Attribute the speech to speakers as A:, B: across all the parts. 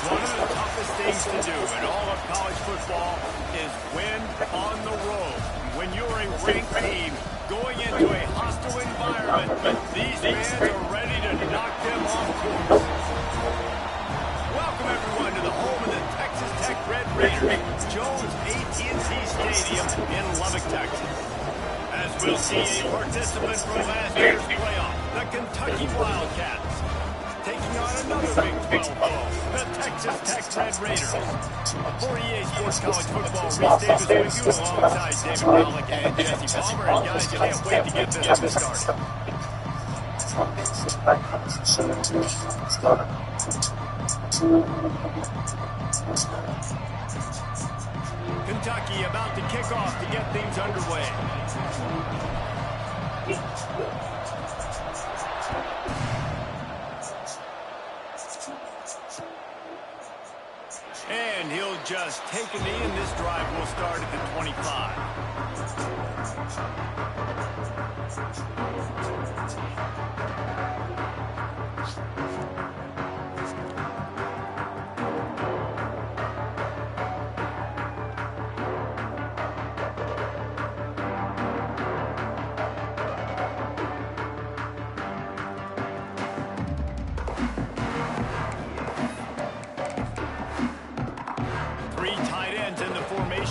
A: One of the toughest things to do in all of college football is win on the road. When you're a ranked team going into a hostile environment, these fans are ready to knock them off course. Welcome, everyone, to the home of the Texas Tech Red Raiders, Jones AT&T Stadium in Lubbock, Texas. As we'll see a participant from last year's playoff, the Kentucky Wildcats, taking on another Big 12 foe, the Texas Tech Red Raiders. For EA Sports College Football, Reese Davis with you alongside David Pollock and Jesse Palmer. And guys, can't wait to get this one started. Kentucky about to kick off to get things underway. And he'll just take a knee, and this drive will start at the 25.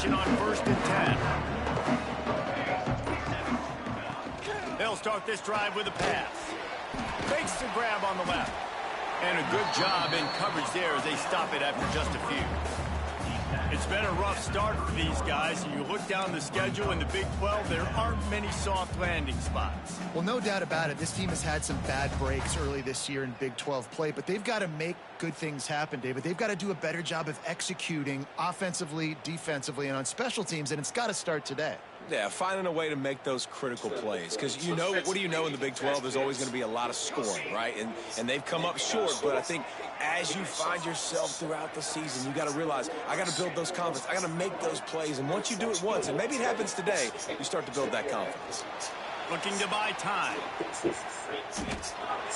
A: On 1st and 10. They'll start this drive with a pass. Fakes the grab on the left. And a good job in coverage there as they stop it after just a few. It's been a rough start for these guys, and you look down the schedule in the Big 12, there aren't many soft landing spots.
B: Well, no doubt about it. This team has had some bad breaks early this year in Big 12 play, but they've got to make good things happen, David. They've got to do a better job of executing offensively, defensively, and on special teams, and it's got to start today.
C: Yeah, finding a way to make those critical plays. Because, you know, what do you know in the Big 12? There's always going to be a lot of scoring, right? And they've come up short. But I think as you find yourself throughout the season, you got to realize, I got to build those confidence. I got to make those plays. And once you do it once, and maybe it happens today, you start to build that confidence.
A: Looking to buy time.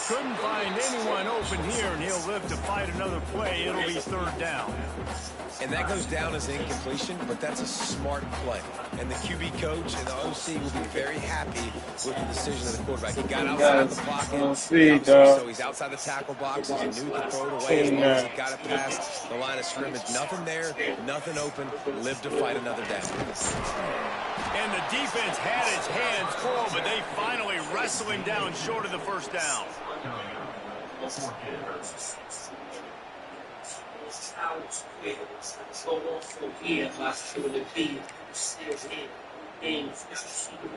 A: Couldn't find anyone open here, and he'll live to fight another play. It'll be 3rd down.
C: And that goes down as incompletion, but that's a smart play. And the QB coach and the OC will be very happy with the decision of the quarterback. He got outside of the pocket, so he's outside the tackle box. He knew he could throw it away as long as he got it past the line of scrimmage. Nothing there, nothing open. Live to fight another down.
A: And the defense had its hands full, but they finally wrestle him down short of the 1st down.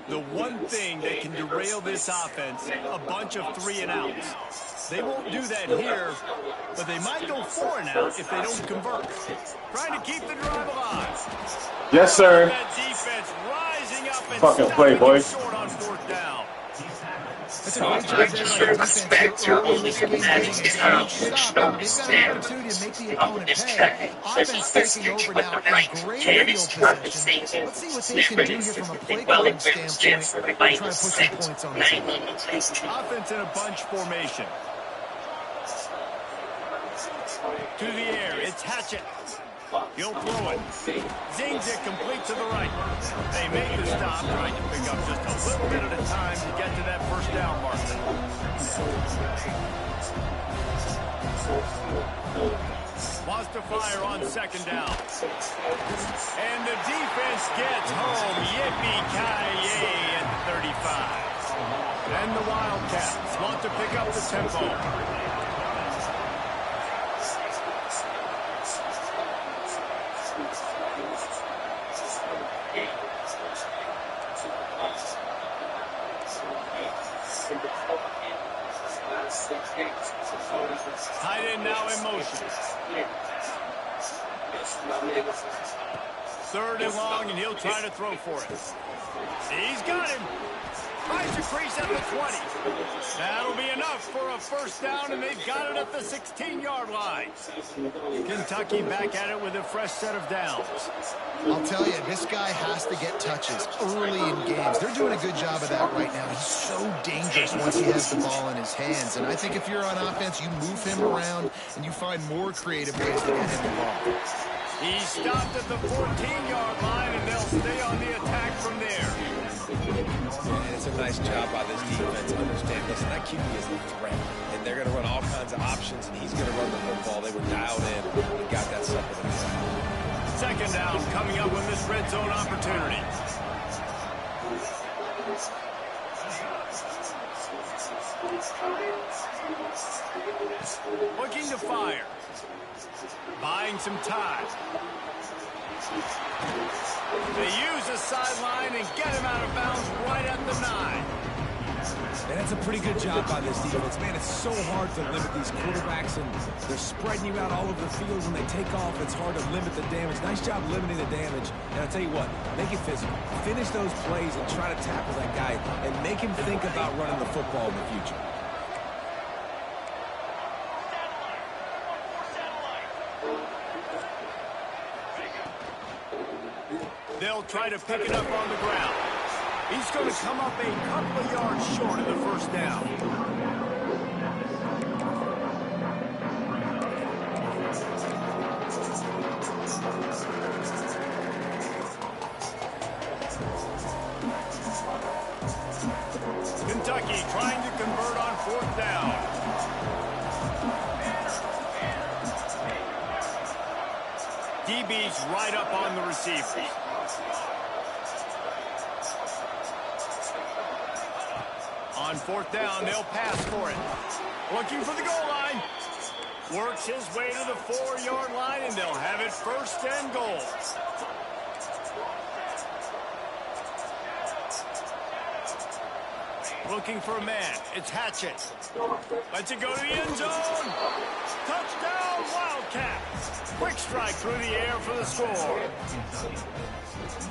A: The one thing that can derail this offense, a bunch of 3 and outs. They won't do that here, but they might go 4 and out if they don't convert. Trying to keep the drive alive.
D: Yes, sir.
A: That defense rising up and
D: Fucking play, boys.
A: short on 4th down.
B: That's a great job there by the defense here early in this game, getting a huge stop. They've got an opportunity to make the opponent pay. Offense taking over now in great field possession. Let's see what they can do here from a play calling standpoint and try to put some points on the board.
A: Offense in a bunch formation. To the air, it's Hatchett. He'll throw it. Zings it complete to the right. They make the stop, trying to pick up just a little bit at a time to get to that first down marker. Wants to fire on 2nd down. And the defense gets home. Yippee-ki-yay at the 35. And the Wildcats want to pick up the tempo. Tight end now in motion. 3rd and long, and he'll try to throw for it. He's got him. Finds a crease at the 20. That'll be enough for a first down, and they've got it at the 16-yard line. Kentucky back at it with a fresh set of downs.
B: I'll tell you, this guy has to get touches early in games. They're doing a good job of that right now. He's so dangerous once he has the ball in his hands. And I think if you're on offense, you move him around and you find more creative ways to get him the ball.
A: He stopped at the 14-yard line, and they'll stay on the attack from there.
C: And it's a nice job by this defense. Understand, listen, that QB is a threat. And they're going to run all kinds of options, and he's going to run the football. They were dialed in and got that stuff with him.
A: 2nd down coming up with this red zone opportunity. Looking to fire. Buying some time. They use the sideline and get him out of bounds right at the 9.
C: And that's a pretty good job by this defense. Man, it's so hard to limit these quarterbacks, and they're spreading you out all over the field. When they take off, it's hard to limit the damage. Nice job limiting the damage. And I'll tell you what, make it physical. Finish those plays and try to tackle that guy and make him think about running the football in the future.
A: They'll try to pick it up on the ground. He's going to come up a couple of yards short of the first down. Kentucky trying to convert on 4th down. DB's right up on the receiver. On 4th down, they'll pass for it. Looking for the goal line. Works his way to the 4-yard line, and they'll have it 1st and goal. Looking for a man. It's Hatchett. Lets it go to the end zone. Touchdown, Wildcats. Quick strike through the air for the score.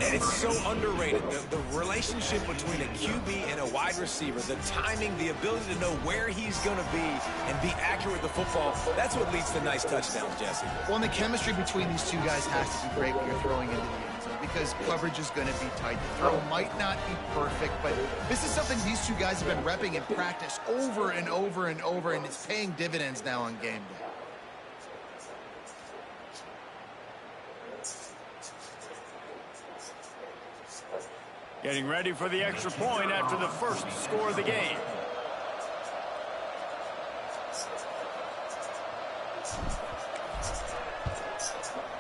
C: And it's so underrated. The relationship between a QB and a wide receiver, the timing, the ability to know where he's going to be and be accurate with the football, that's what leads to nice touchdowns, Jesse.
B: Well, and the chemistry between these two guys has to be great when you're throwing into the end zone because coverage is going to be tight. The throw might not be perfect, but this is something these two guys have been repping in practice over and over and over, and it's paying dividends now on game day.
A: Getting ready for the extra point after the first score of the game.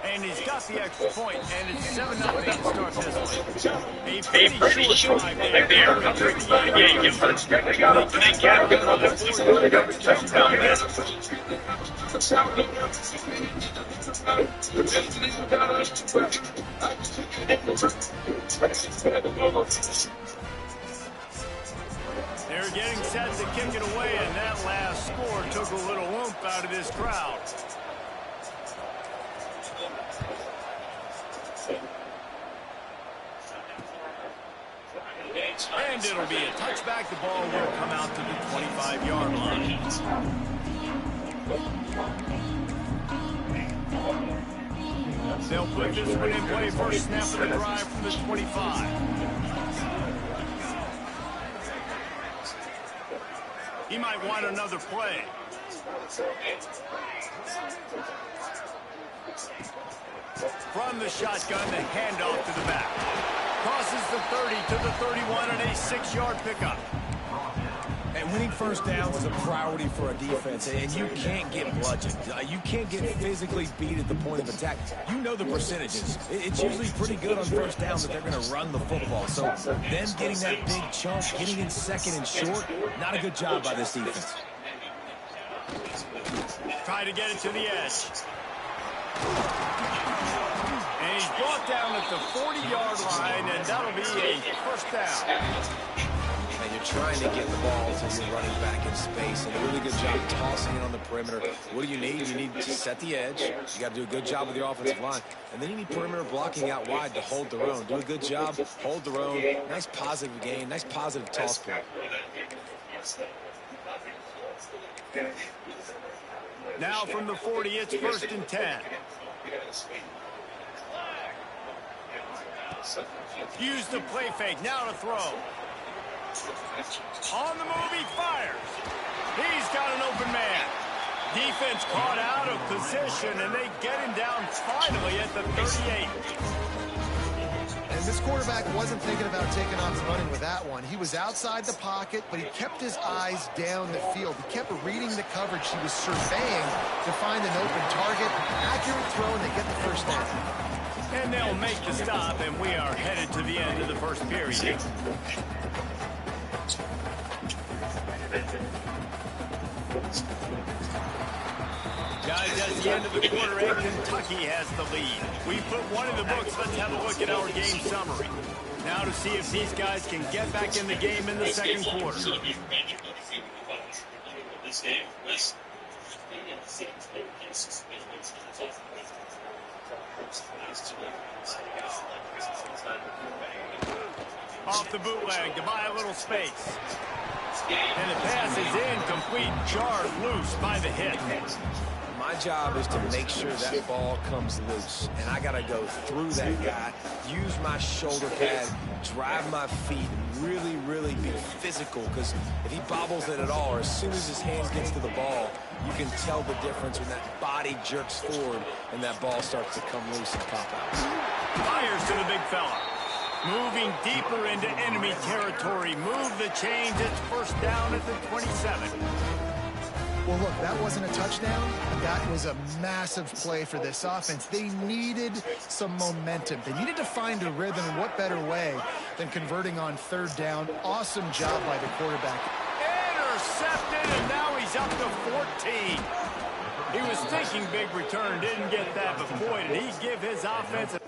A: And he's got the extra point, and it's 7-0 to start this one. A pretty short drive there. They can't get on the 4th down. They're getting set to kick it away, and that last score took a little oomph out of this crowd. And it'll be a touchback. The ball will come out to the 25-yard line. They'll put this one in play. First snap of the drive from the 25. He might want another play. From the shotgun, the handoff to the back. Crosses the 30 to the 31 and a 6-yard pickup.
C: And winning first down is a priority for a defense, and you can't get bludgeoned. You can't get physically beat at the point of attack. You know the percentages. It's usually pretty good on first down that they're going to run the football. So them getting that big chunk, getting in second and short, not a good job by this defense.
A: Try to get it to the edge. And he's brought down at the 40-yard line, and that'll be a first down.
C: And you're trying to get the ball to your running back in space, and a really good job tossing it on the perimeter. What do you need? You need to set the edge. You got to do a good job with your offensive line. And then you need perimeter blocking out wide to hold their own. Do a good job, hold their own. Nice positive gain, nice positive toss play.
A: Now from the 40, it's 1st and 10. Use the play fake, now to throw. On the move, he fires. He's got an open man. Defense caught out of position, and they get him down finally at the 38.
B: And this quarterback wasn't thinking about taking off and running with that one. He was outside the pocket, but he kept his eyes down the field. He kept reading the coverage. He was surveying to find an open target. Accurate throw, and they get the first down.
A: And they'll make the stop, and we are headed to the end of the first period. Guys, that's the end of the quarter, and Kentucky has the lead. We put one in the books. Let's have a look at our game summary. Now to see if these guys can get back in the game in the second quarter. Off the bootleg to buy a little space. And the pass is incomplete, jarred loose by the hit.
C: My job is to make sure that ball comes loose, and I got to go through that guy, use my shoulder pad, drive my feet, and really, really be physical, because if he bobbles it at all, or as soon as his hands gets to the ball, you can tell the difference when that body jerks forward and that ball starts to come loose and pop out.
A: Fires to the big fella. Moving deeper into enemy territory. Move the chains. It's first down at the 27.
B: Well, look, that wasn't a touchdown. That was a massive play for this offense. They needed some momentum. They needed to find a rhythm, and what better way than converting on third down. Awesome job by the quarterback.
A: Intercepted, and now he's up to 14. He was thinking big return, didn't get that, but boy, did he give his offense a...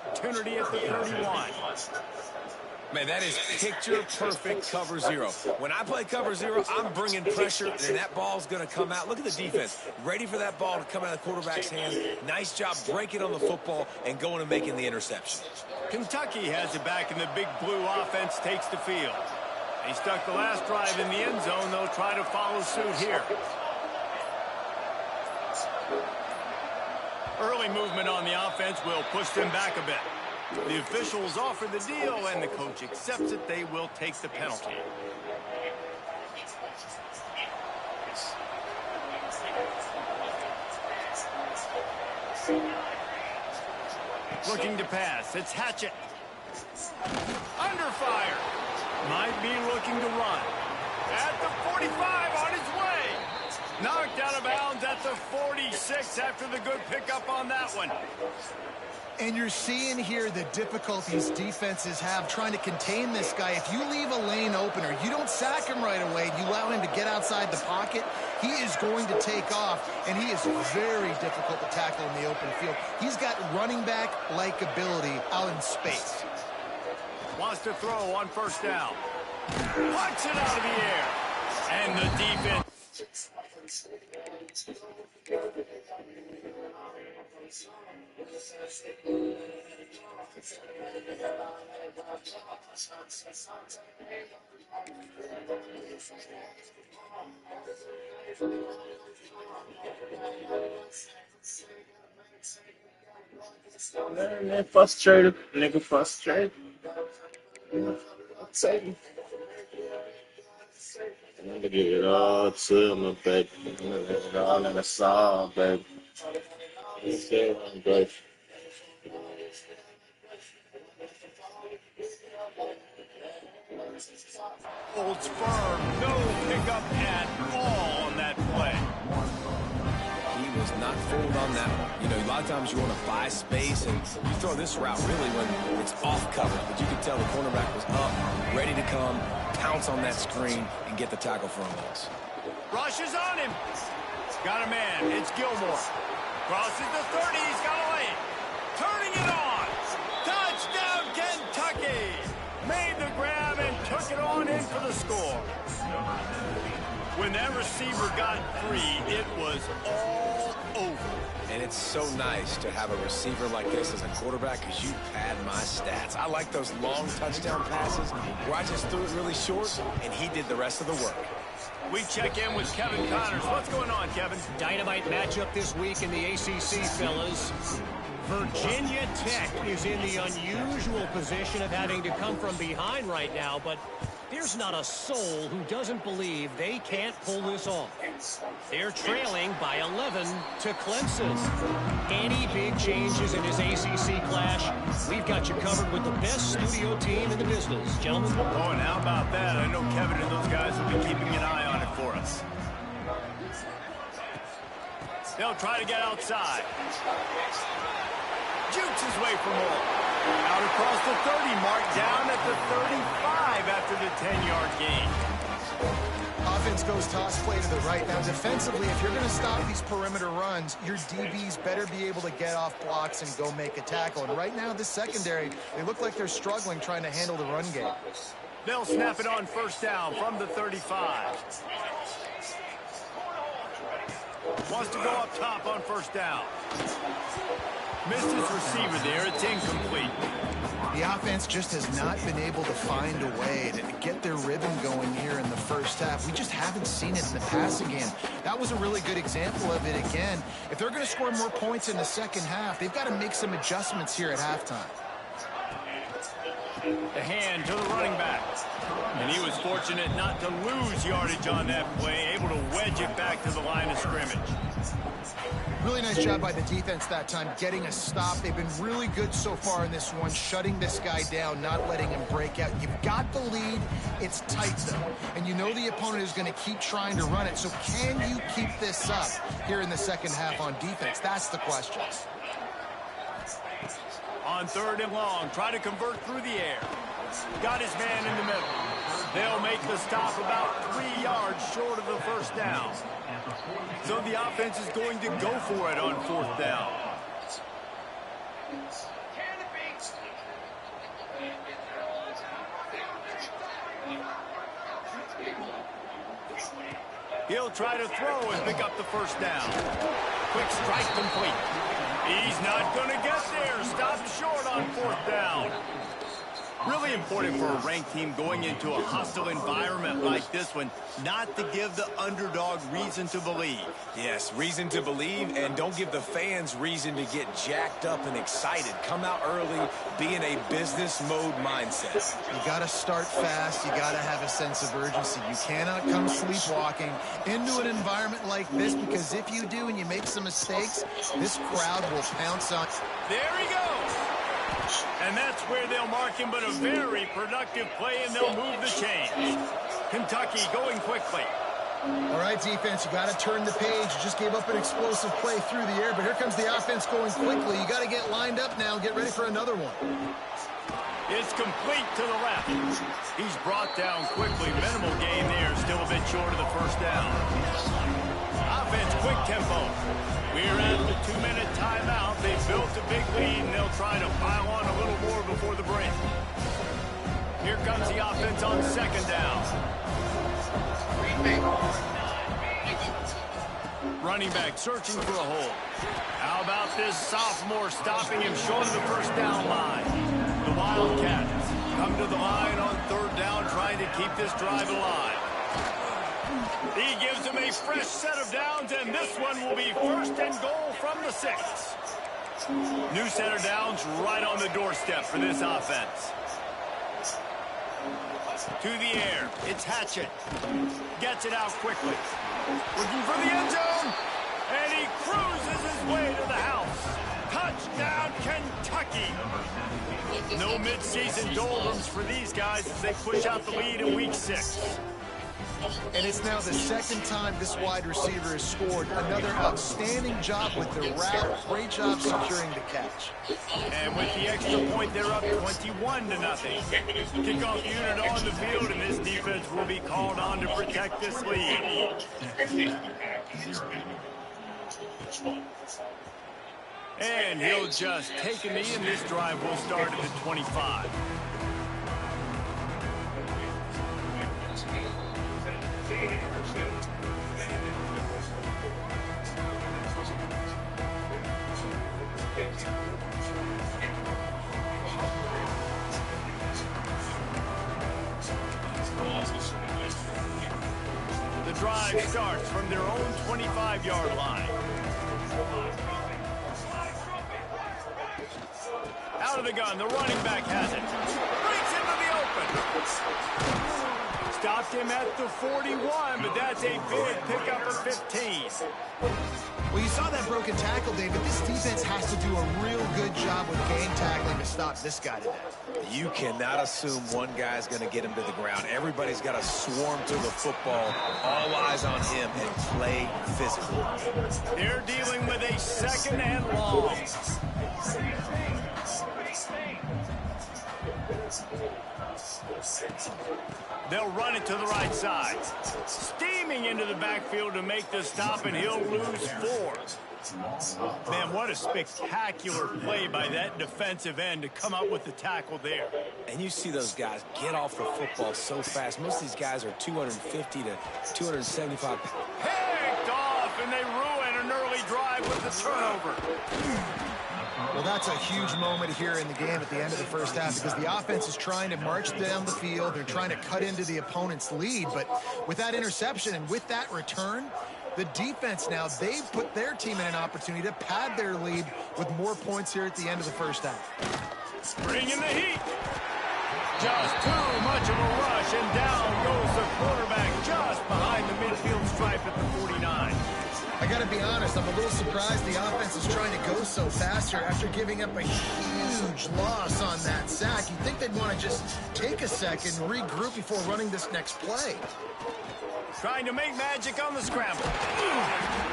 A: Opportunity at the 31.
C: Man, that is picture-perfect cover zero. When I play cover zero, I'm bringing pressure, and that ball's going to come out. Look at the defense. Ready for that ball to come out of the quarterback's hand. Nice job breaking on the football and going and making the interception.
A: Kentucky has it back, and the big blue offense takes the field. He stuck the last drive in the end zone. They'll try to follow suit here. Early movement on the offense will push them back a bit. The officials offer the deal, and the coach accepts it. They will take the penalty. Looking to pass. It's Hatchett. Under fire. Might be looking to run. At the 45 on his way. Knocked out of bounds at the 46 after the good pickup on that one.
B: And you're seeing here the difficulties defenses have trying to contain this guy. If you leave a lane open or you don't sack him right away, you allow him to get outside the pocket, he is going to take off, and he is very difficult to tackle in the open field. He's got running back-like ability out in space.
A: Wants to throw on first down. Punch it out of the air. And the defense.
D: Man, frustrated. Nigga frustrated. I'll tell you. I'm gonna give it all to my baby. I'm gonna give it all in the song, baby. It's still on, baby.
A: Holds firm. No pickup at all on that play.
C: He was not fooled on that one. You know, a lot of times you want to buy space, and you throw this route really when it's off coverage. But you can tell the cornerback was up, ready to come, pounce on that screen, and get the tackle for a loss.
A: Rushes on him. Got a man. It's Gilmore. Crosses the 30. He's got a lane. Turning it on. Touchdown, Kentucky. Made the grab and took it on in for the score. When that receiver got free, it was all over.
C: And it's so nice to have a receiver like this as a quarterback because you pad my stats. I like those long touchdown passes where I just threw it really short and he did the rest of the work.
A: We check in with Kevin Connors. What's going on, Kevin?
E: Dynamite matchup this week in the ACC, fellas. Virginia Tech is in the unusual position of having to come from behind right now, but there's not a soul who doesn't believe they can't pull this off. They're trailing by 11 to Clemson. Any big changes in this ACC clash, we've got you covered with the best studio team in the business. Gentlemen?
A: Oh, and how about that? I know Kevin and those guys will be keeping an eye on it for us. They'll try to get outside. Jukes his way for more. Out across the 30 mark, down at the 35 after the 10-yard gain.
B: Offense goes toss play to the right. Now, defensively, if you're going to stop these perimeter runs, your DBs better be able to get off blocks and go make a tackle. And right now, this secondary, they look like they're struggling trying to handle the run game.
A: They'll snap it on first down from the 35. Wants to go up top on first down. Missed his receiver there. It's incomplete.
B: The offense just has not been able to find a way to get their rhythm going here in the first half. We just haven't seen it in the passing game. That was a really good example of it again. If they're going to score more points in the second half, they've got to make some adjustments here at halftime.
A: The hand to the running back. And he was fortunate not to lose yardage on that play, able to wedge it back to the line of scrimmage.
B: Really nice job by the defense that time, getting a stop. They've been really good so far in this one, shutting this guy down, not letting him break out. You've got the lead. It's tight, though. And you know the opponent is going to keep trying to run it. So can you keep this up here in the second half on defense? That's the question.
A: On third and long, try to convert through the air. Got his man in the middle. They'll make the stop about 3 yards short of the first down. So the offense is going to go for it on fourth down. He'll try to throw and pick up the first down. Quick strike complete. He's not going to get there. Stopped short on fourth down. Really important for a ranked team going into a hostile environment like this one, not to give the underdog reason to believe.
C: Yes, reason to believe, and don't give the fans reason to get jacked up and excited. Come out early, be in a business mode mindset.
B: You got to start fast. You got to have a sense of urgency. You cannot come sleepwalking into an environment like this, because if you do and you make some mistakes, this crowd will pounce on.
A: There he goes. And that's where they'll mark him, but a very productive play, and they'll move the chains. Kentucky going quickly.
B: All right, defense, you got to turn the page. You just gave up an explosive play through the air, but here comes the offense going quickly. You got to get lined up now and get ready for another one.
A: It's complete to the left. He's brought down quickly. Minimal gain there, still a bit short of the first down. Offense, quick tempo. We're at the 2-minute timeout. They built a big lead, and they'll try to pile on a little more before the break. Here comes the offense on second down. Running back searching for a hole. How about this sophomore stopping him short of the first down line? The Wildcats come to the line on third down, trying to keep this drive alive. He gives them a fresh set of downs, and this one will be first and goal from the 6. New set of downs right on the doorstep for this offense. To the air, it's Hatchett. Gets it out quickly. Looking for the end zone, and he cruises his way to the house. Touchdown, Kentucky. No midseason doldrums for these guys as they push out the lead in week 6.
B: And it's now the second time this wide receiver has scored. Another outstanding job with the route. Great job securing the catch.
A: And with the extra point, they're up 21-0. Kickoff unit on the field, and this defense will be called on to protect this lead. And he'll just take a knee, and this drive will start at the 25. The drive starts from their own 25-yard line. Out of the gun, the running back has it. Breaks into the open. Stopped him at the 41, but that's a big pickup of 15.
B: Well, you saw that broken tackle, David. This defense has to do a real good job with game tackling to stop this guy today.
C: You cannot assume one guy's going to get him to the ground. Everybody's got to swarm to the football, all eyes on him, and play physical.
A: They're dealing with a second and long. They'll run it to the right side. Steaming into the backfield to make the stop, and he'll lose 4. Man, what a spectacular play by that defensive end to come up with the tackle there.
C: And you see those guys get off the football so fast. Most of these guys are 250 to 275.
A: Picked off, and they ruin an early drive with the turnover.
B: Well, that's a huge moment here in the game at the end of the first half, because the offense is trying to march down the field. They're trying to cut into the opponent's lead, but with that interception and with that return, the defense now, they've put their team in an opportunity to pad their lead with more points here at the end of the first half.
A: Bringing the heat. Just too much of a rush, and down goes the quarterback just behind the midfield stripe at the 49.
B: I got to be honest, I'm a little surprised the offense is trying to go so fast here after giving up a huge loss on that sack. You'd think they'd want to just take a second and regroup before running this next play.
A: Trying to make magic on the scramble.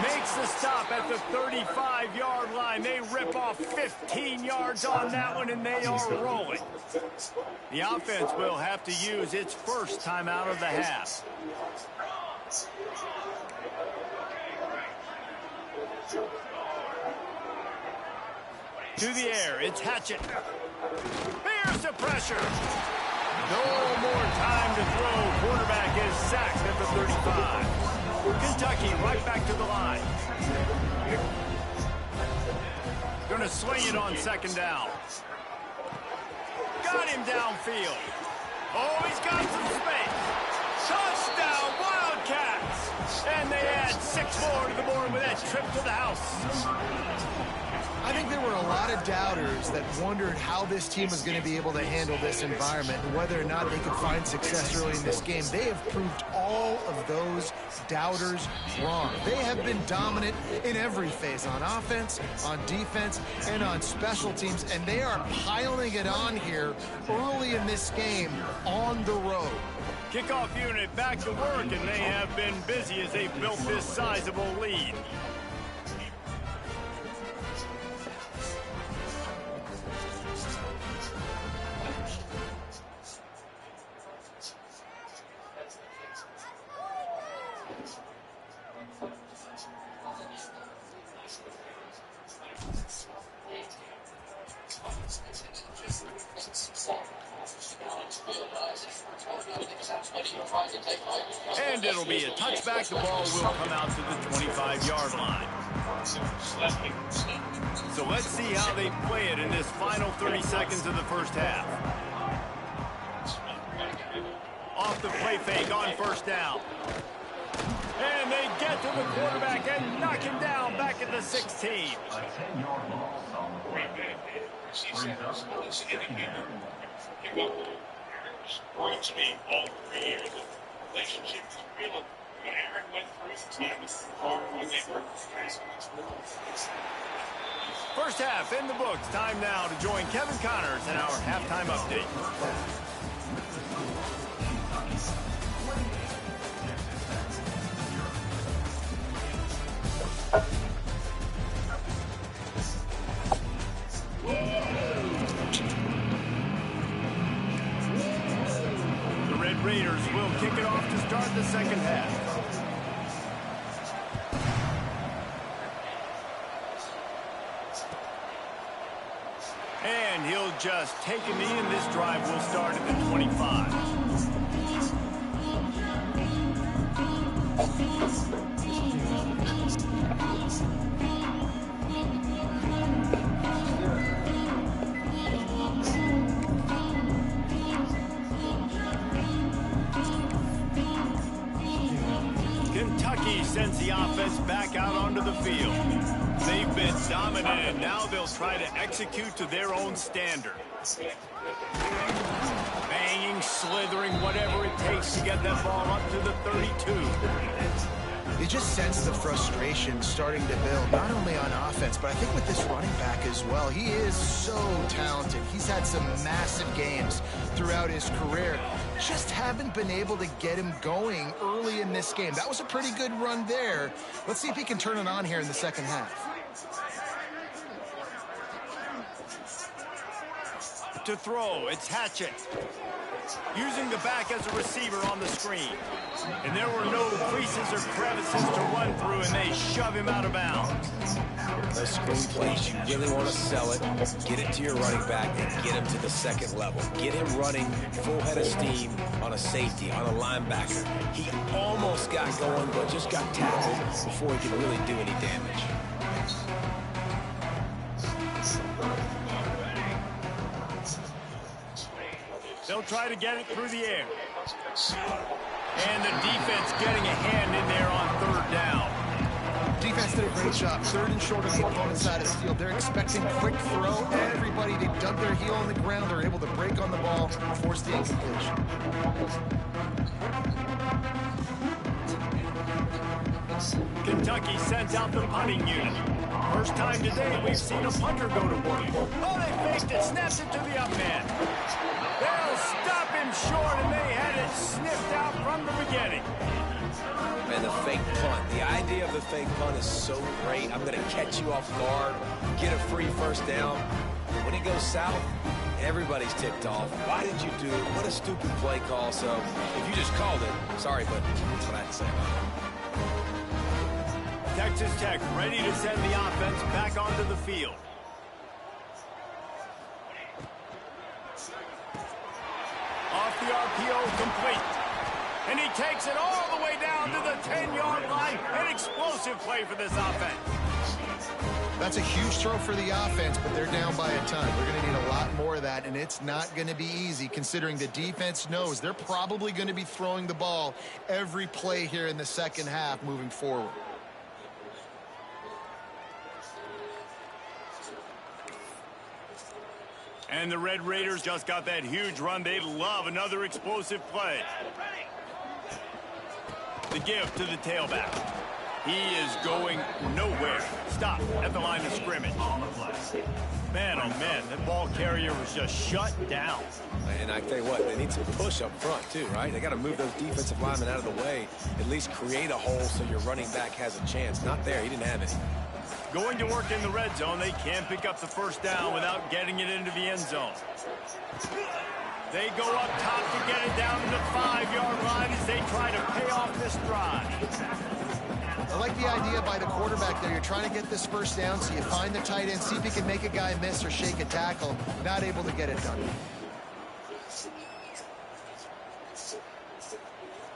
A: Makes the stop at the 35-yard line. They rip off 15 yards on that one, and they are rolling. The offense will have to use its first timeout of the half. To the air, it's Hatchett. Here's the pressure. No more time to throw. Quarterback is sacked at the 35. Kentucky right back to the line. Going to swing it on second down. got him downfield. Oh, he's got some space. Touchdown, Wildcats! And they add 6 more to the board with that trip to the house.
B: I think there were a lot of doubters that wondered how this team was going to be able to handle this environment and whether or not they could find success early in this game. They have proved all of those doubters wrong. They have been dominant in every phase, on offense, on defense, and on special teams, and they are piling it on here early in this game on the road.
A: Kickoff unit back to work, and they have been busy as they've built this sizable lead. And it'll be a touchback. The ball will come out to the 25-yard line. So let's see how they play it in this final 30 seconds of the first half. Off the play fake on first down. And they get to the quarterback and knock him down back at the 16.
F: Going to be all 3 years of relationship with real Aaron went through teams when they were
A: First half in the books. Time now to join Kevin Connors in our halftime update. Raiders will kick it off to start the second half. And he'll just take a knee, and this drive will start at the 25. Kentucky sends the offense back out onto the field. They've been dominant, and now they'll try to execute to their own standard. Banging, slithering, whatever it takes to get that ball up to the 32.
B: You just sense the frustration starting to build, not only on offense, but I think with this running back as well. He is so talented. He's had some massive games throughout his career. Just haven't been able to get him going early in this game. That was a pretty good run there. Let's see if he can turn it on here in the second half.
A: To throw, it's Hatchett. Using the back as a receiver on the screen. And there were no creases or crevices to run through, and they shove him out of bounds.
C: Those screen plays, you really want to sell it, get it to your running back, and get him to the second level. Get him running full head of steam on a safety, on a linebacker. He almost got going, but just got tackled before he could really do any damage.
A: They'll try to get it through the air. And the defense getting a hand in there on third down.
B: Defense did a great job. Third and short on the opponent's side of the field. They're expecting quick throw. Everybody, they dug their heel on the ground. They're able to break on the ball, force the incompletion.
A: Kentucky sends out the punting unit. First time today we've seen a punter go to work. Oh, they faked it, snaps it to the up man. They'll stop him short, and they had it sniffed out from the beginning.
C: Man, the fake punt. The idea of the fake punt is so great. I'm going to catch you off guard, get a free first down. When it goes south, everybody's ticked off. Why did you do it? What a stupid play call. So if you just called it, sorry, but that's what I have to say about it.
A: Texas Tech ready to send the offense back onto the field. Off the RPO, complete. And he takes it all the way down to the 10-yard line. An explosive play for this offense.
B: That's a huge throw for the offense, but they're down by a ton. We're going to need a lot more of that, and it's not going to be easy considering the defense knows they're probably going to be throwing the ball every play here in the second half moving forward.
A: And the Red Raiders just got that huge run. They love another explosive play. The give to the tailback. He is going nowhere. Stop at the line of scrimmage. Man, oh man, that ball carrier was just shut down.
C: And I tell you what, they need some push up front too, right? They got to move those defensive linemen out of the way, at least create a hole so your running back has a chance. Not there, he didn't have it.
A: Going to work in the red zone, they can't pick up the first down without getting it into the end zone. They go up top to get it down to the 5-yard line as they try to pay off this drive.
B: I like the idea by the quarterback there. You're trying to get this first down, so you find the tight end, see if he can make a guy miss or shake a tackle. Not able to get it done.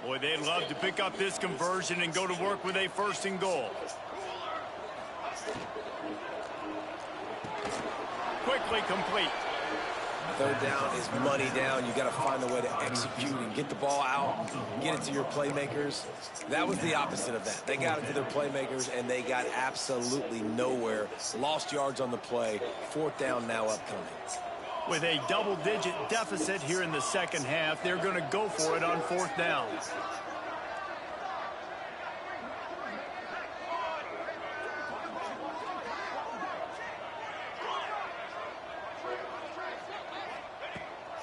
A: Boy, they'd love to pick up this conversion and go to work with a 1st and goal. Quickly complete.
C: 3rd down is money down. You got to find a way to execute and get the ball out, get it to your playmakers. That was the opposite of that. They got it to their playmakers, and they got absolutely nowhere. Lost yards on the play. 4th down now upcoming.
A: With a double-digit deficit here in the second half, they're going to go for it on 4th down.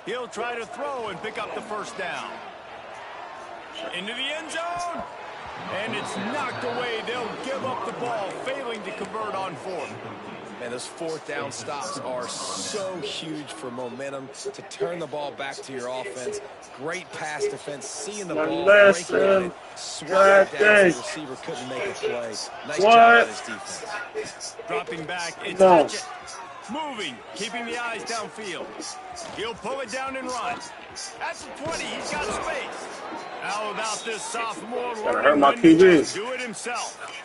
A: He'll try to throw and pick up the first down. Into the end zone. And it's knocked away. They'll give up the ball, failing to convert on 4th.
C: Man, those 4th down stops are so huge for momentum to turn the ball back to your offense. Great pass defense, seeing the ball, breaking it, swatting it down so the receiver couldn't make a play. Nice job by this defense.
A: Dropping back, it's touch it. Moving, keeping the eyes downfield. He'll pull it down and run. At the 20, he's got space. How about this sophomore learning to do it himself?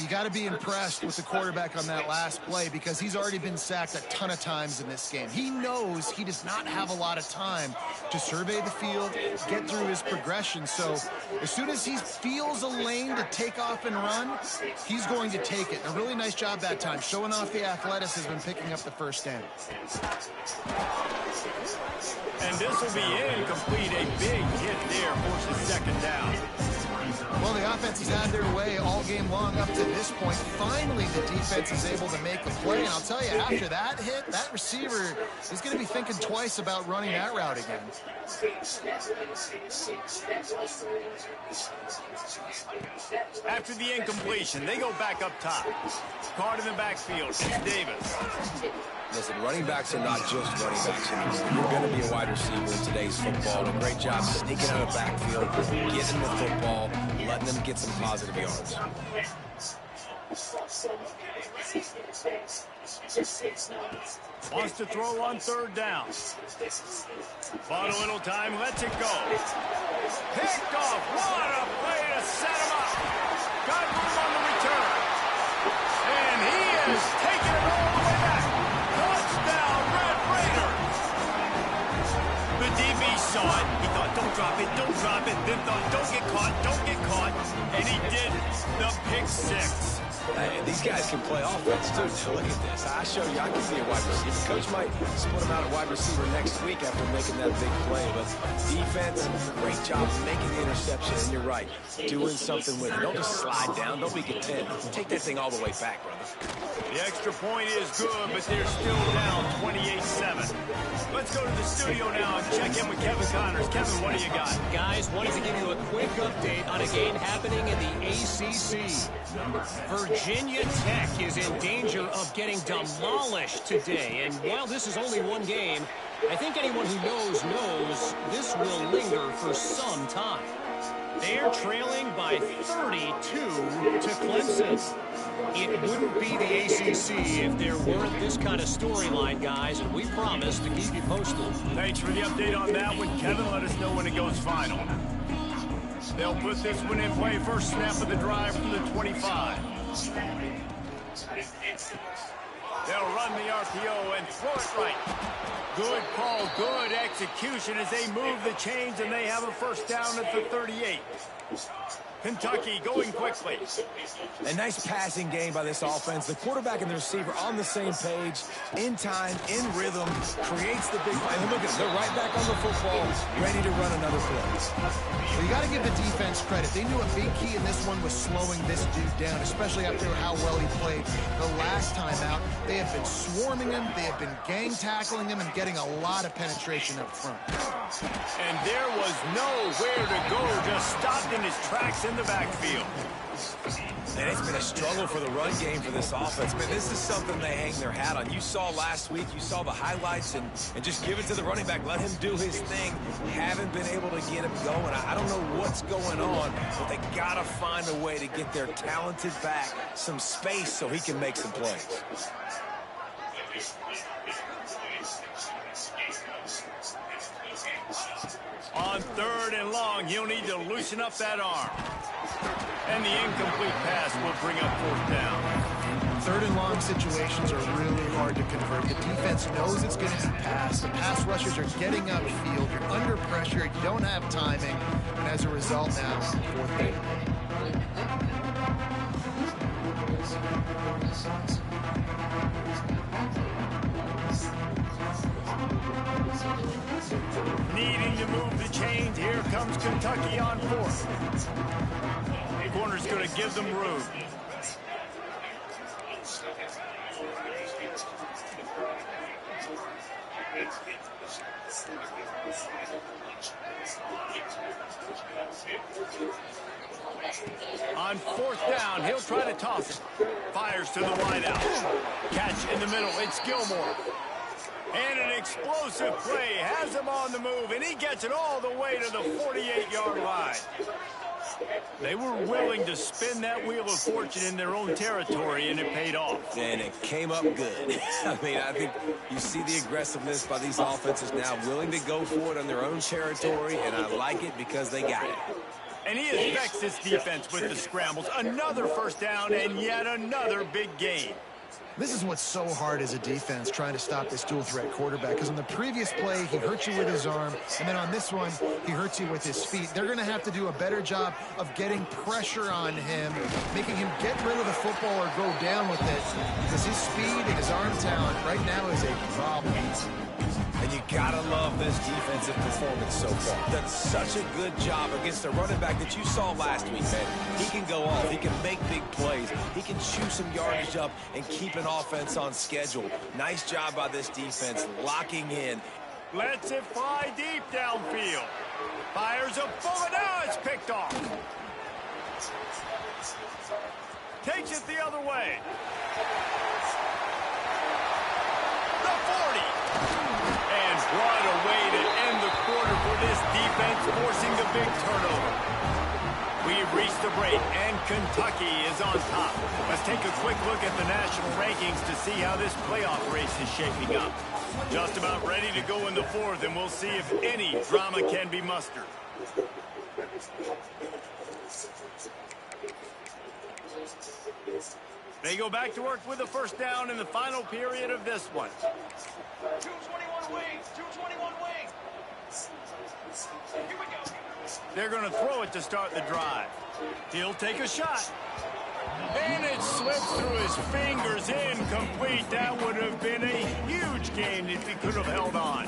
B: You got to be impressed with the quarterback on that last play because he's already been sacked a ton of times in this game. He knows he does not have a lot of time to survey the field, get through his progression. So as soon as he feels a lane to take off and run, he's going to take it. A really nice job that time, showing off the athleticism and picking up the first down.
A: And this will be incomplete. A big hit there forces 2nd down.
B: Well, the offense has had their way all game long up to this point. Finally, the defense is able to make a play. And I'll tell you, after that hit, that receiver is going to be thinking twice about running that route again.
A: After the incompletion, they go back up top. Card in the backfield. It's Davis.
C: Listen, running backs are not just running backs anymore. You're going to be a wide receiver in today's football. A great job sneaking out of backfield, getting the football, letting them get some positive yards.
A: Wants to throw on 3rd down. Bought a little time, lets it go. Picked off. What a play to set him up. Got room on the return. And he is taking it all the way back. Touchdown, Red Raiders. The DB saw it. He thought, don't drop it, don't drop it. Then thought, don't get caught, don't get caught. And he did the pick 6.
C: These guys can play offense too. Now look at this. I show you I can be a wide receiver. Coach might split him out at wide receiver next week after making that big play. But defense, great job making the interception. And you're right, doing something with it. Don't just slide down. Don't be content. Take that thing all the way back, brother.
A: The extra point is good, but they're still down 28-7. Let's go to the studio now and check in with Kevin Connors. Kevin, what do you got?
E: Guys, wanted to give you a quick update on a game happening in the ACC. Virginia Tech is in danger of getting demolished today. And while this is only one game, I think anyone who knows this will linger for some time. They're trailing by 32 to Clemson. It wouldn't be the ACC if there weren't this kind of storyline, guys, and we promise to keep you posted.
A: Thanks for the update on that one, Kevin. Let us know when it goes final. They'll put this one in play. First snap of the drive from the 25. They'll run the RPO and throw it right. Good call, good execution as they move the chains, and they have a first down at the 38. Kentucky going quickly.
C: A nice passing game by this offense. The quarterback and the receiver on the same page, in time, in rhythm, creates the big play. Look at them. They're right back on the football, ready to run another play.
B: Well, you got to give the defense credit. They knew a big key in this one was slowing this dude down, especially after how well he played the last time out. They have been swarming him. They have been gang tackling him and getting a lot of penetration up front.
A: And there was nowhere to go, just stopped in his tracks in the backfield.
C: And it's been a struggle for the run game for this offense, but this is something they hang their hat on. You saw last week, you saw the highlights, and just give it to the running back. Let him do his thing. Haven't been able to get him going. I don't know what's going on, but they got to find a way to get their talented back some space so he can make some plays.
A: On 3rd and long, he'll need to loosen up that arm. And the incomplete pass will bring up 4th down.
B: 3rd and long situations are really hard to convert. The defense knows it's going to be passed. The pass rushers are getting upfield. You're under pressure. You don't have timing. And as a result now, 4th down.
A: Needing to move the chains. Here comes Kentucky on 4th. The corner's going to give them room. On 4th down, he'll try to toss it. Fires to the wideout. Catch in the middle. It's Gilmore. And an explosive play has him on the move, and he gets it all the way to the 48-yard line. They were willing to spin that wheel of fortune in their own territory, and it paid off.
C: And it came up good. I mean, I think you see the aggressiveness by these offenses now, willing to go for it on their own territory, and I like it because they got it.
A: And he has vexed his defense with the scrambles. Another first down and yet another big gain.
B: This is what's so hard as a defense, trying to stop this dual-threat quarterback, because on the previous play, he hurt you with his arm, and then on this one, he hurts you with his feet. They're going to have to do a better job of getting pressure on him, making him get rid of the football or go down with it, because his speed and his arm talent right now is a problem.
C: And you gotta love this defensive performance so far. Done such a good job against a running back that you saw last week, man. He can go off, he can make big plays, he can chew some yardage up and keep an offense on schedule. Nice job by this defense, locking in.
A: Lets it fly deep downfield. Fires a bullet, now it's picked off. Takes it the other way. The 40. And what a way to end the quarter for this defense, forcing the big turnover. We've reached the break, and Kentucky is on top. Let's take a quick look at the national rankings to see how this playoff race is shaping up. Just about ready to go in the 4th, and we'll see if any drama can be mustered. They go back to work with the first down in the final period of this one.
G: 221 wings, 221 wings. Here we go.
A: They're going to throw it to start the drive. He'll take a shot. And it slips through his fingers, incomplete. That would have been a huge gain if he could have held on.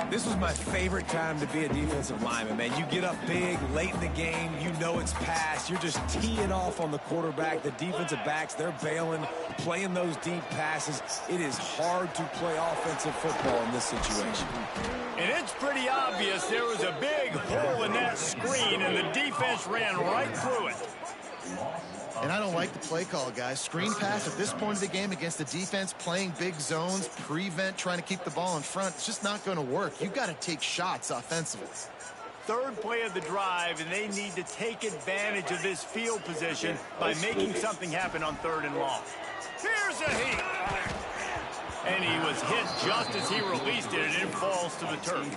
C: This was my favorite time to be a defensive lineman, man. You get up big, late in the game, you know it's past. You're just teeing off on the quarterback. The defensive backs, they're bailing, playing those deep passes. It is hard to play offensive football in this situation.
A: And it's pretty obvious there was a big hole in that screen, and the defense ran right through it.
B: And I don't like the play call, guys. Screen pass at this point of the game against the defense, playing big zones, prevent, trying to keep the ball in front. It's just not going to work. You've got to take shots offensively.
A: 3rd play of the drive, and they need to take advantage of this field position by making something happen on 3rd and long. Here's a heat. And he was hit just as he released it, and it falls to the turf.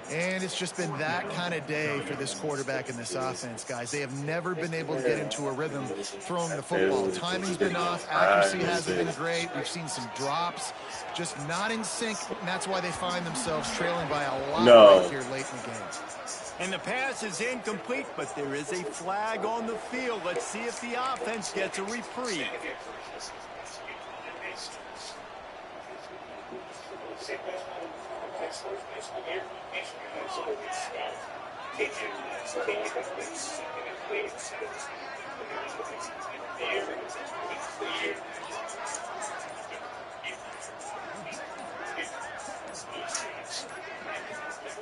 B: And it's just been that kind of day for this quarterback and this offense, guys. They have never been able to get into a rhythm throwing the football. Timing's been off. Accuracy hasn't been great. We've seen some drops. Just not in sync, and that's why they find themselves trailing by a lot right here late in the game.
A: And the pass is incomplete, but there is a flag on the field. Let's see if the offense gets a reprieve.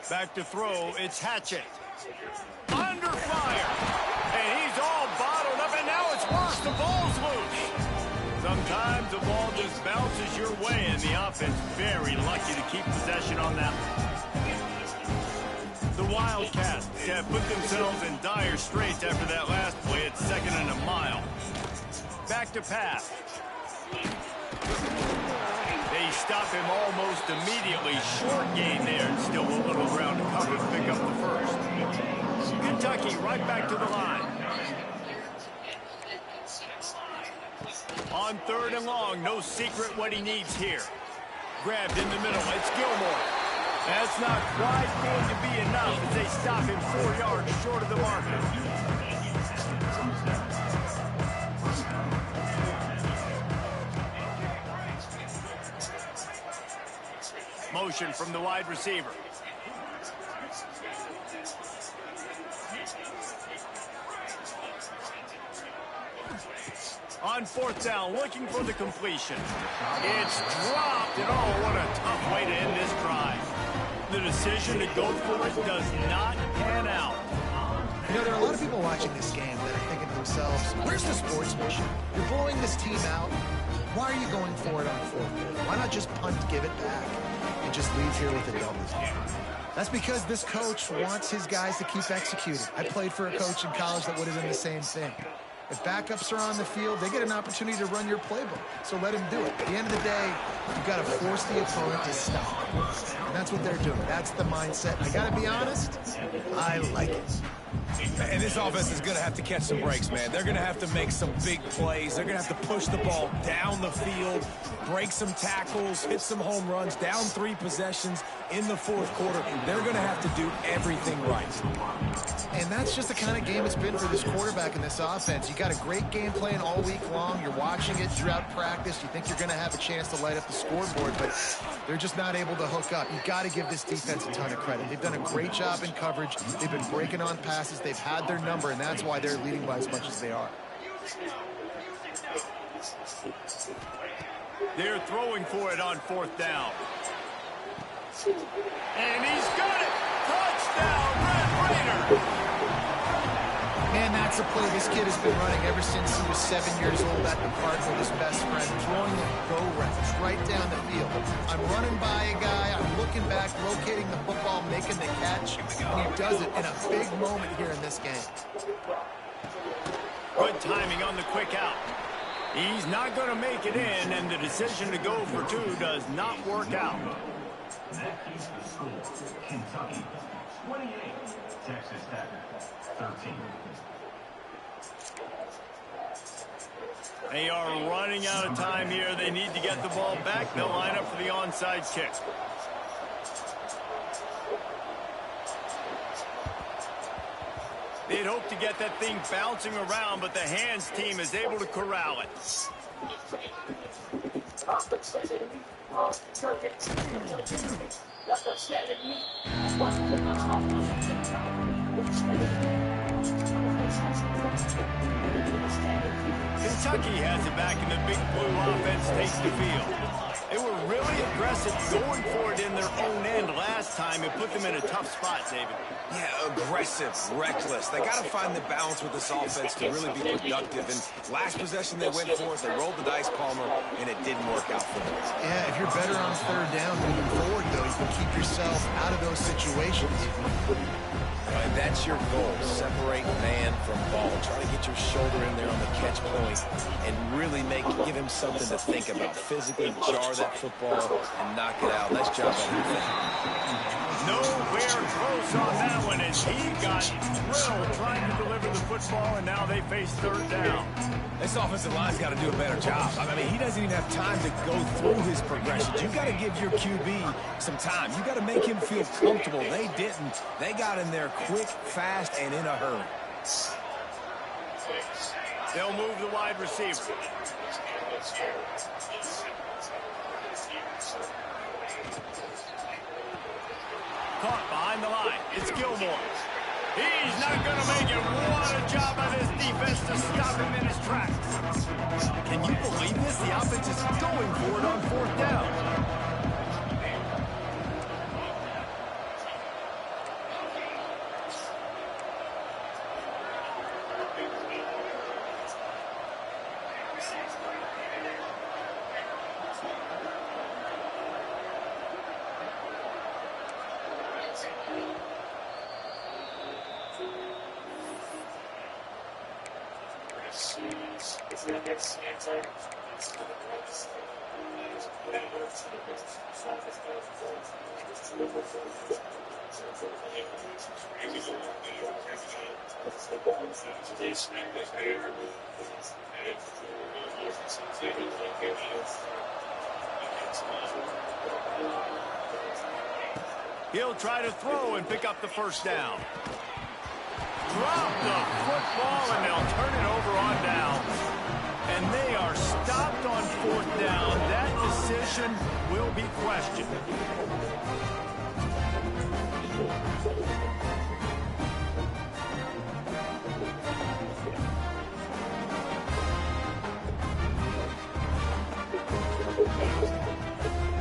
A: Back to throw, it's Hatchett. Under fire! And he's all bottled up, and now it's worse. The ball's loose. Sometimes the ball just bounces your way, and the offense very lucky to keep possession on that one. The Wildcats have put themselves in dire straits after that last play. It's 2nd and a mile. Back to pass. They stop him almost immediately. Short gain there, and still a little ground to cover to pick up the first. Kentucky right back to the line. On 3rd and long, no secret what he needs here. Grabbed in the middle, it's Gilmore. That's not quite going to be enough as they stop him 4 yards short of the marker. Motion from the wide receiver. On 4th down, looking for the completion. It's dropped, and oh, what a tough way to end this drive. The decision to go for it does not pan out.
B: You know, there are a lot of people watching this game that are thinking to themselves, where's the sportsmanship? You're blowing this team out. Why are you going for it on 4th? Why not just punt, give it back, and just leave here with a double? That's because this coach wants his guys to keep executing. I played for a coach in college that would have done the same thing. If backups are on the field, they get an opportunity to run your playbook. So let him do it. At the end of the day, you've got to force the opponent to stop. And that's what they're doing. That's the mindset. I got to be honest, I like it.
C: And this offense is going to have to catch some breaks, man. They're going to have to make some big plays. They're going to have to push the ball down the field, break some tackles, hit some home runs, down 3 possessions in the 4th quarter. They're going to have to do everything right.
B: And that's just the kind of game it's been for this quarterback and this offense. You got a great game plan all week long. You're watching it throughout practice. You think you're going to have a chance to light up the scoreboard, but they're just not able to hook up. You've got to give this defense a ton of credit. They've done a great job in coverage. They've been breaking on passes. They've had their number, and that's why they're leading by as much as they are.
A: They're throwing for it on 4th down. And he's got it! Touchdown, Red Raider!
B: Man, that's a play this kid has been running ever since he was 7 years old at the park with his best friend, throwing the go routes right down the field. I'm running by a guy, I'm looking back, locating the football, making the catch, and he does it in a big moment here in this game.
A: Good timing on the quick out. He's not going to make it in, and the decision to go for 2 does not work out.
H: That keeps the score Kentucky 28, Texas Tech 13.
A: They are running out of time here. They need to get the ball back. They'll line up for the onside kick. They'd hope to get that thing bouncing around, but the hands team is able to corral it. Kentucky has it back, and the Big Blue offense takes the field. They were really aggressive going for it in their own end last time. It put them in a tough spot, David.
C: Yeah, aggressive, reckless. They got to find the balance with this offense to really be productive. And last possession they went for it, they rolled the dice, Palmer, and it didn't work out for them.
B: Yeah, if you're better on 3rd down moving forward, though, you can keep yourself out of those situations.
C: And that's your goal. Separate man from ball. Try to get your shoulder in there on the catch point and really give him something to think about. Physically jar that football and knock it out. Nice job by the defense.
A: Nowhere close on that one as he got drilled trying to deliver the football, and now they face third down.
C: This offensive line's got to do a better job. I mean, he doesn't even have time to go through his progressions. You got to give your QB some time. You got to make him feel comfortable. They didn't. They got in there quick, fast, and in a hurry.
A: They'll move the wide receiver. Caught behind the line. It's Gilmore. He's not going to make it. What a job by this defense to stop him in his tracks. Can you believe this? The offense is going for it on fourth down. He'll try to throw and pick up the first down. Drop the football, and they'll turn it over on down. And they are stopped on fourth down. That decision will be questioned.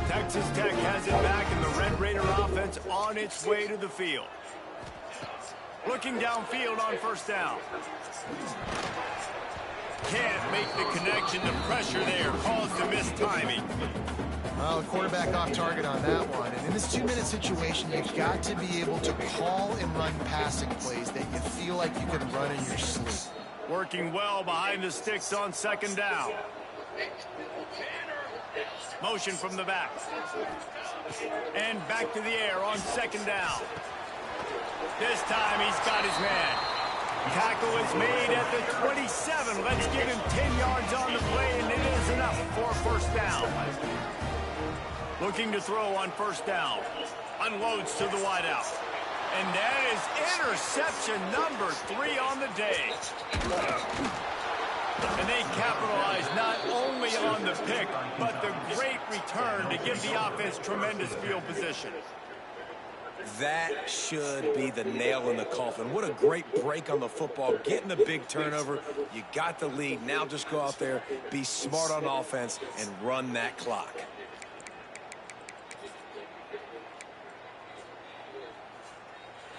A: Texas Tech has it back, and the Red Raider offense on its way to the field. Looking downfield on first down. Can't make the connection. The pressure there caused the missed timing.
B: Well, the quarterback off target on that one. And in this two-minute situation, you've got to be able to call and run passing plays that you feel like you can run in your sleep.
A: Working well behind the sticks on second down. Motion from the back. And back to the air on second down. This time he's got his man. Tackle is made at the 27. Let's give him 10 yards on the play, and it is enough for a first down. Looking to throw on first down. Unloads to the wideout. And that is interception number 3 on the day. And they capitalize not only on the pick, but the great return to give the offense tremendous field position.
C: That should be the nail in the coffin. What a great break on the football. Getting the big turnover. You got the lead. Now just go out there, be smart on offense, and run that clock.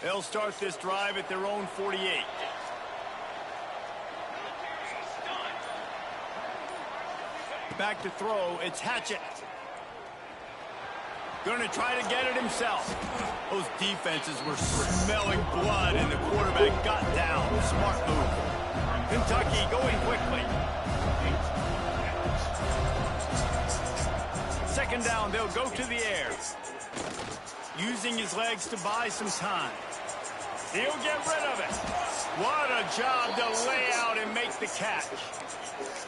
A: They'll start this drive at their own 48. Back to throw. It's Hatchett. Going to try to get it himself. Those defenses were smelling blood, and the quarterback got down. Smart move. Kentucky going quickly. Second down, they'll go to the air. Using his legs to buy some time. He'll get rid of it. What a job to lay out and make the catch.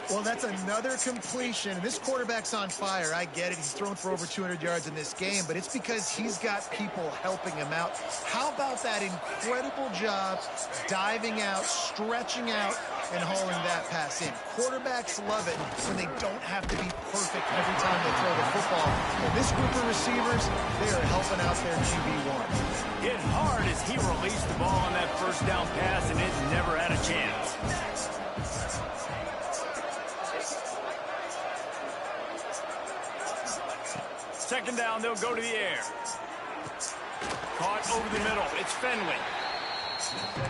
B: Well, that's another completion. This quarterback's on fire. I get it. He's thrown for over 200 yards in this game, but it's because he's got people helping him out. How about that incredible job diving out, stretching out, and hauling that pass in? Quarterbacks love it when they don't have to be perfect every time they throw the football. And this group of receivers, they are helping out their QB1.
A: Hit hard as he released the ball on that first down pass, and it never had a chance. Second down, they'll go to the air. Caught over the middle. It's Fenwick.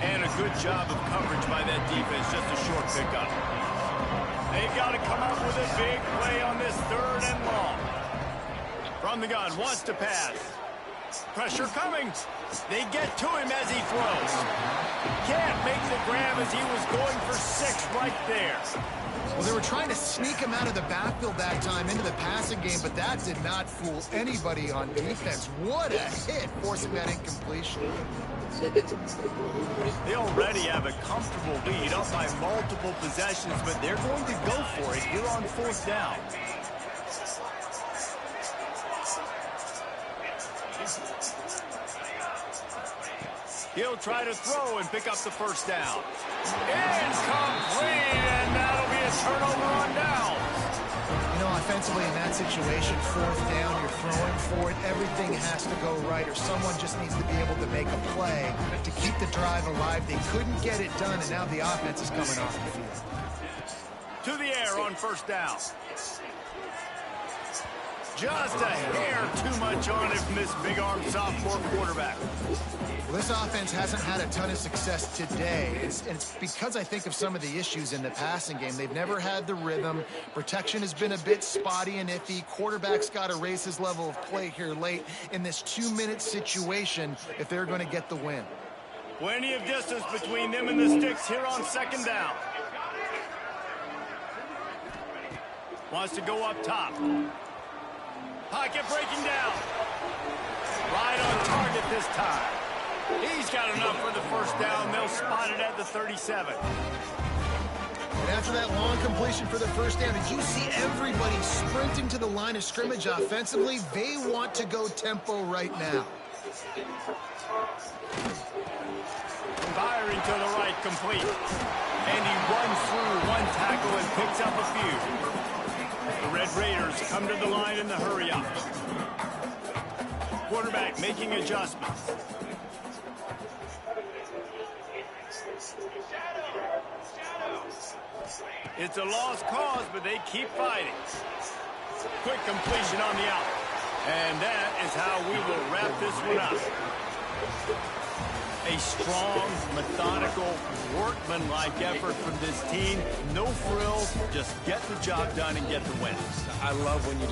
A: And a good job of coverage by that defense. Just a short pickup. They've got to come up with a big play on this third and long. From the gun, wants to pass. Pressure coming. They get to him as he throws. Can't make the grab as he was going for 6 right there.
B: Well, they were trying to sneak him out of the backfield that time into the passing game, but that did not fool anybody on defense. What a hit, forcing that incompletion.
A: They already have a comfortable lead up by multiple possessions, but they're going to go for it here on 4th down. He'll try to throw and pick up the 1st down. Incomplete, and that'll be a turnover on downs.
B: You know, offensively in that situation, 4th down, you're throwing for it. Everything has to go right, or someone just needs to be able to make a play to keep the drive alive. They couldn't get it done, and now the offense is coming off the field.
A: To the air on 1st down. Just a hair too much on it from this big-arm sophomore quarterback.
B: Well, this offense hasn't had a ton of success today. It's because I think of some of the issues in the passing game. They've never had the rhythm. Protection has been a bit spotty and iffy. Quarterback's got to raise his level of play here late in this 2-minute situation if they're going to get the win.
A: Plenty of distance between them and the sticks here on 2nd down. Wants to go up top. Pocket breaking down. Right on target this time. He's got enough for the 1st down. They'll spot it at the 37.
B: And after that long completion for the 1st down, did you see everybody sprinting to the line of scrimmage offensively? They want to go tempo right now.
A: Firing to the right, complete. And he runs through 1 tackle and picks up a few. The Red Raiders come to the line in the hurry-up. Quarterback making adjustments. It's a lost cause, but they keep fighting. Quick completion on the out. And that is how we will wrap this one up. A strong, methodical, workman-like effort from this team. No frills, just get the job done and get the win.
C: I love when you